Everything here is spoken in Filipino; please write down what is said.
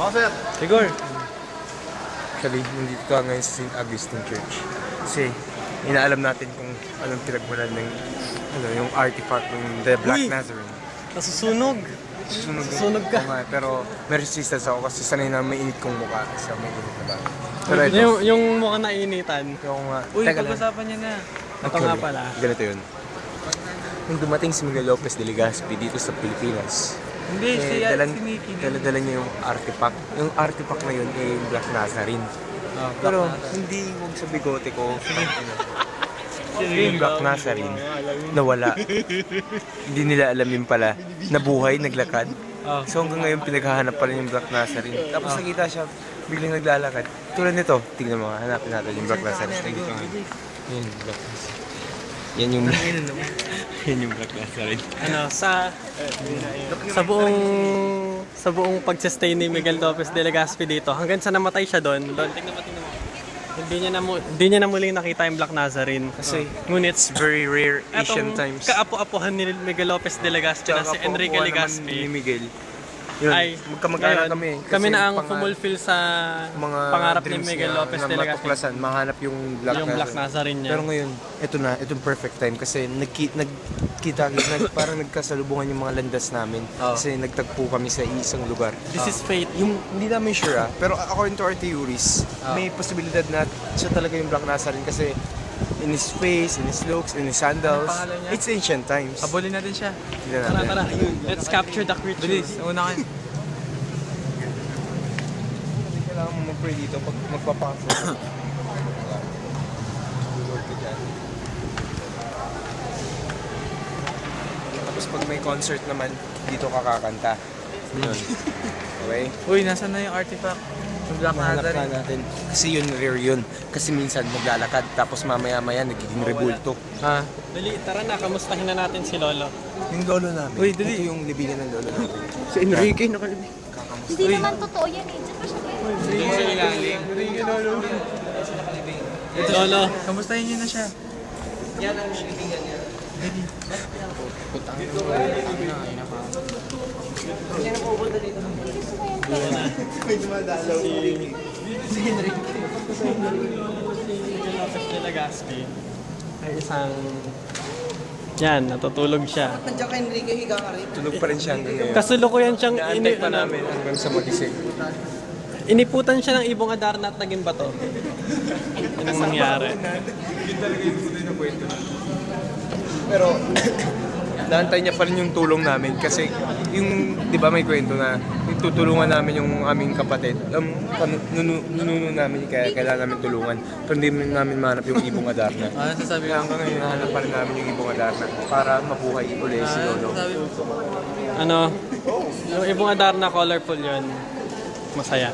Sir. Siguro. Actually, nandito ka ngayon sa St. Augustine Church. Kasi, inaalam natin kung anong pinagmulan ng yung artifact ng The Black Nazarene. Nasusunog. Susunog ka. Oo nga, pero may resistance ako kasi sanay na may init kong mukha sa may init na ba. Pero ito, Yung mukhang nainitan. yung Uy, teka lang. pag-usapan niya na. Ito nga pala. Ganito yun. Nung dumating si Miguel Lopez de Legazpi dito sa Pilipinas, Hindi, si Nicky. dala niya yung artifact. Yung artifact na yun ay Black Nazarene. Pero hindi huwag sa bigote ko. Yung Black Nazarene nawala. Hindi nila alam yun pala. Nabuhay, naglakad. So hanggang ngayon pinaghahanap pa rin yung Black Nazarene. Tapos nakita siya, biglang naglalakad. Tulad nito, tignan mo nga, hanapin natin yung Black Nazarene. Yan yung Black Nazarene. Yan yung yan yung Black Nazarene. Ano, sa buong pag-sustain ni Miguel Lopez de Legazpi dito, hanggang sa namatay siya doon, tingnan mo. Hindi niya na muling nakita yung Black Nazarene. Kasi ngunit it's very rare Asian times. Kaapo-apuhan ni Miguel Lopez de Legazpi na si Enrique Legazpi. Ni Miguel. Yun, Ay, magkamag-anak kami. Kami na ang fumulfill sa mga pangarap ni dreams Miguel niya Lopez na de Legazpi. matuklasan, mahanap yung Black Nazarene niya. Pero ngayon, itong perfect time kasi parang nagkasalubungan yung mga landas namin. Kasi nagtagpo kami sa isang lugar. This is fate. Yung hindi namin sure pero according to our theories, may posibilidad na siya talaga yung Black Nazarene kasi in his face, in his looks, in his sandals. It's ancient times. Habulin natin siya. Tara. Let's capture the creature. Bilis, una kayo. Kailangan mo mag-pray dito pag magpapasok. Tapos pag may concert naman, dito ka kakanta. Yun. Okay? Uy, nasaan na yung artifact? Yung Black Mahanap ka Nazarene. natin. Kasi yun, rare yun. Kasi minsan maglalakad, tapos mamaya-maya nagiging rebulto. Dali, tara na, kamustahin na natin si Lolo. Yung lolo namin. Uy, dali. Ito yung libingan ng lolo namin. Si Enrique, nakalibig. Hindi naman totoo yan eh. Diyan pa siya Lolo, Kamustahin niyo na siya. Miguel Lopez de Legazpi ay isang... Yan, natutulog siya. Nandiyan ka Enrique, higa ka rin. Tulog pa rin siya hanggang ngayon. Kasulukuyan siyang Inaantay pa namin hanggang sa magising. iniputan siya ng ibong Adarna at naging bato. Yun ang nangyari. Pero, naantay niya pa rin yung tulong namin kasi yung, di ba may kwento na tutulungan namin yung aming kapatid. Nununo namin kaya kailangan namin tulungan. Pero hindi namin mahanap yung ibong Adarna. Ano sasabi Kaya hanggang ngayon, nahanap pa rin namin yung ibong Adarna para mabuhay ulit si Lolo. Ano, yung ibong Adarna colorful yun. Masaya.